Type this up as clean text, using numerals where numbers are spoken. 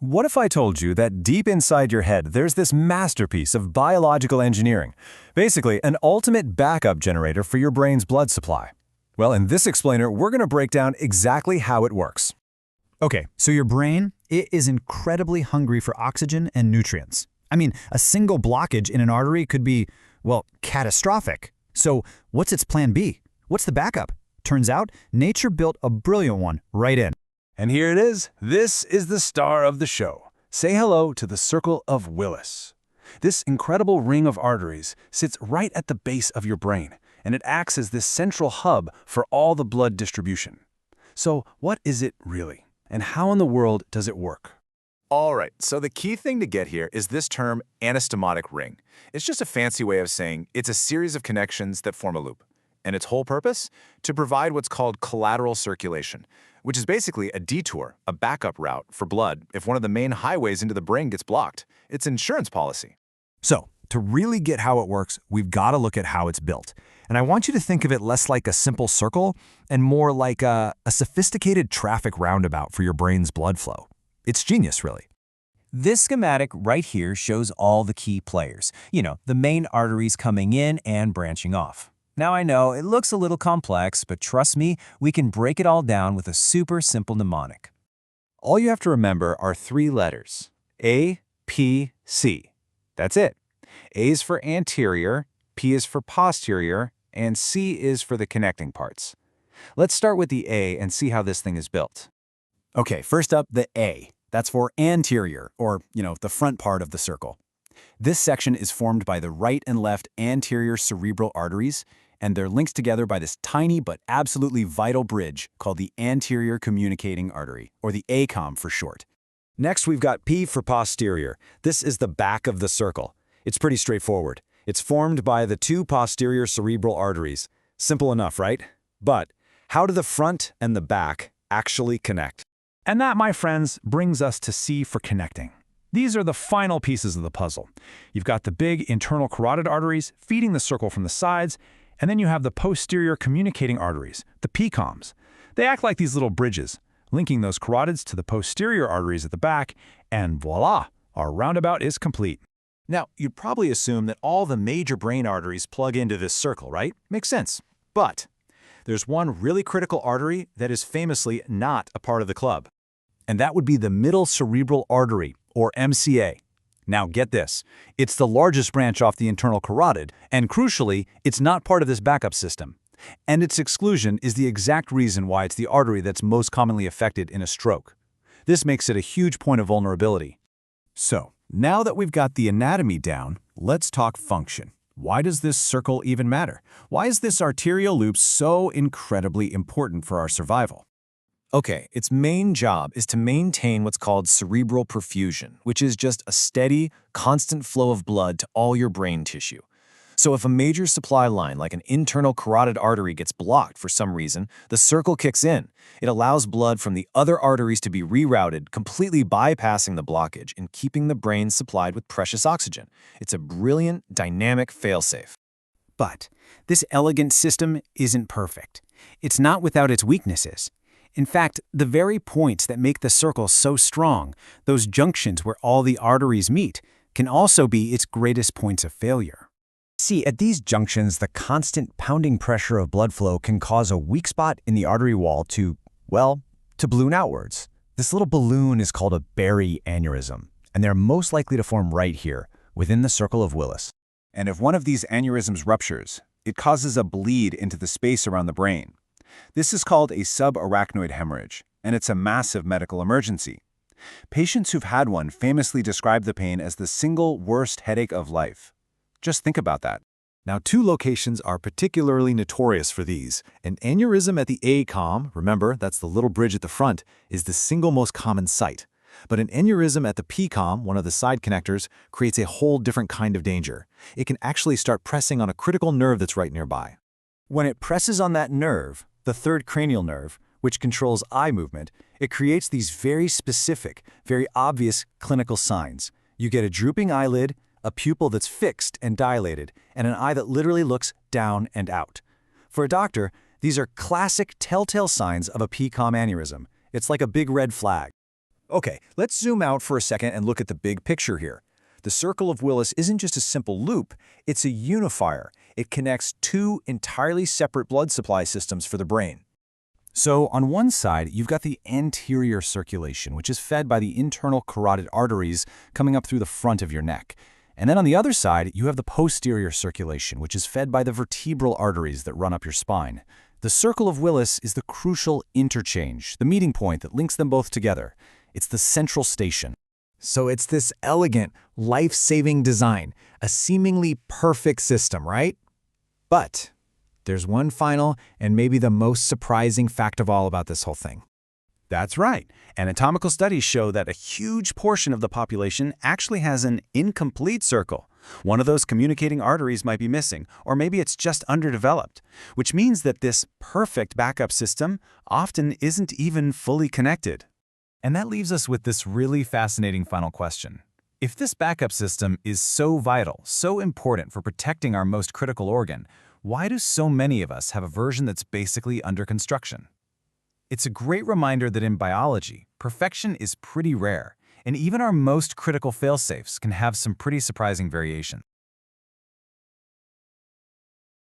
What if I told you that deep inside your head there's this masterpiece of biological engineering? Basically, an ultimate backup generator for your brain's blood supply. Well, in this explainer, we're going to break down exactly how it works. Okay, so your brain, it is incredibly hungry for oxygen and nutrients. I mean, a single blockage in an artery could be, well, catastrophic. So what's its plan B? What's the backup? Turns out, nature built a brilliant one right in. And here it is. This is the star of the show. Say hello to the Circle of Willis. This incredible ring of arteries sits right at the base of your brain, and it acts as this central hub for all the blood distribution. So what is it really? And how in the world does it work? All right, so the key thing to get here is this term anastomotic ring. It's just a fancy way of saying it's a series of connections that form a loop. And its whole purpose? To provide what's called collateral circulation, which is basically a detour, a backup route for blood if one of the main highways into the brain gets blocked. It's insurance policy. So, to really get how it works, we've got to look at how it's built. And I want you to think of it less like a simple circle and more like a sophisticated traffic roundabout for your brain's blood flow. It's genius, really. This schematic right here shows all the key players. The main arteries coming in and branching off. Now I know it looks a little complex, but trust me, we can break it all down with a super simple mnemonic. All you have to remember are 3 letters: A, P, C. That's it. A is for anterior, P is for posterior, and C is for the connecting parts. Let's start with the A and see how this thing is built. Okay, first up, the A. That's for anterior, or, the front part of the circle. This section is formed by the right and left anterior cerebral arteries, and they're linked together by this tiny but absolutely vital bridge called the anterior communicating artery, or the ACOM for short. Next, we've got P for posterior. This is the back of the circle. It's pretty straightforward. It's formed by the 2 posterior cerebral arteries. Simple enough, right? But how do the front and the back actually connect? And that, my friends, brings us to C for connecting. These are the final pieces of the puzzle. You've got the big internal carotid arteries feeding the circle from the sides, and then you have the posterior communicating arteries, the PCOMs. They act like these little bridges, linking those carotids to the posterior arteries at the back, and voila, our roundabout is complete. Now, you'd probably assume that all the major brain arteries plug into this circle, right? Makes sense. But there's one really critical artery that is famously not a part of the club. And that would be the middle cerebral artery, or MCA. Now get this, it's the largest branch off the internal carotid, and crucially, it's not part of this backup system. And its exclusion is the exact reason why it's the artery that's most commonly affected in a stroke. This makes it a huge point of vulnerability. So, now that we've got the anatomy down, let's talk function. Why does this circle even matter? Why is this arterial loop so incredibly important for our survival? Okay, its main job is to maintain what's called cerebral perfusion, which is just a steady, constant flow of blood to all your brain tissue. So if a major supply line like an internal carotid artery gets blocked for some reason, the circle kicks in. It allows blood from the other arteries to be rerouted, completely bypassing the blockage and keeping the brain supplied with precious oxygen. It's a brilliant, dynamic failsafe. But this elegant system isn't perfect. It's not without its weaknesses. In fact, the very points that make the circle so strong, those junctions where all the arteries meet, can also be its greatest points of failure. See, at these junctions, the constant pounding pressure of blood flow can cause a weak spot in the artery wall to balloon outwards. This little balloon is called a berry aneurysm, and they're most likely to form right here, within the circle of Willis. And if one of these aneurysms ruptures, it causes a bleed into the space around the brain. This is called a subarachnoid hemorrhage, and it's a massive medical emergency. Patients who've had one famously describe the pain as the single worst headache of life. Just think about that. Now, 2 locations are particularly notorious for these. An aneurysm at the ACOM, remember, that's the little bridge at the front, is the single most common site. But an aneurysm at the PCOM, one of the side connectors, creates a whole different kind of danger. It can actually start pressing on a critical nerve that's right nearby. When it presses on that nerve, the third cranial nerve, which controls eye movement, it creates these very specific, very obvious clinical signs. You get a drooping eyelid, a pupil that's fixed and dilated, and an eye that literally looks down and out. For a doctor, these are classic telltale signs of a PCOM aneurysm. It's like a big red flag. Okay, let's zoom out for a second and look at the big picture here. The circle of Willis isn't just a simple loop, it's a unifier. It connects two entirely separate blood supply systems for the brain. So on one side, you've got the anterior circulation, which is fed by the internal carotid arteries coming up through the front of your neck. And then on the other side, you have the posterior circulation, which is fed by the vertebral arteries that run up your spine. The circle of Willis is the crucial interchange, the meeting point that links them both together. It's the central station. So it's this elegant, life-saving design, a seemingly perfect system, right? But there's one final and maybe the most surprising fact of all about this whole thing. That's right. Anatomical studies show that a huge portion of the population actually has an incomplete circle. One of those communicating arteries might be missing, or maybe it's just underdeveloped, which means that this perfect backup system often isn't even fully connected. And that leaves us with this really fascinating final question. If this backup system is so vital, so important for protecting our most critical organ, why do so many of us have a version that's basically under construction? It's a great reminder that in biology, perfection is pretty rare, and even our most critical failsafes can have some pretty surprising variation.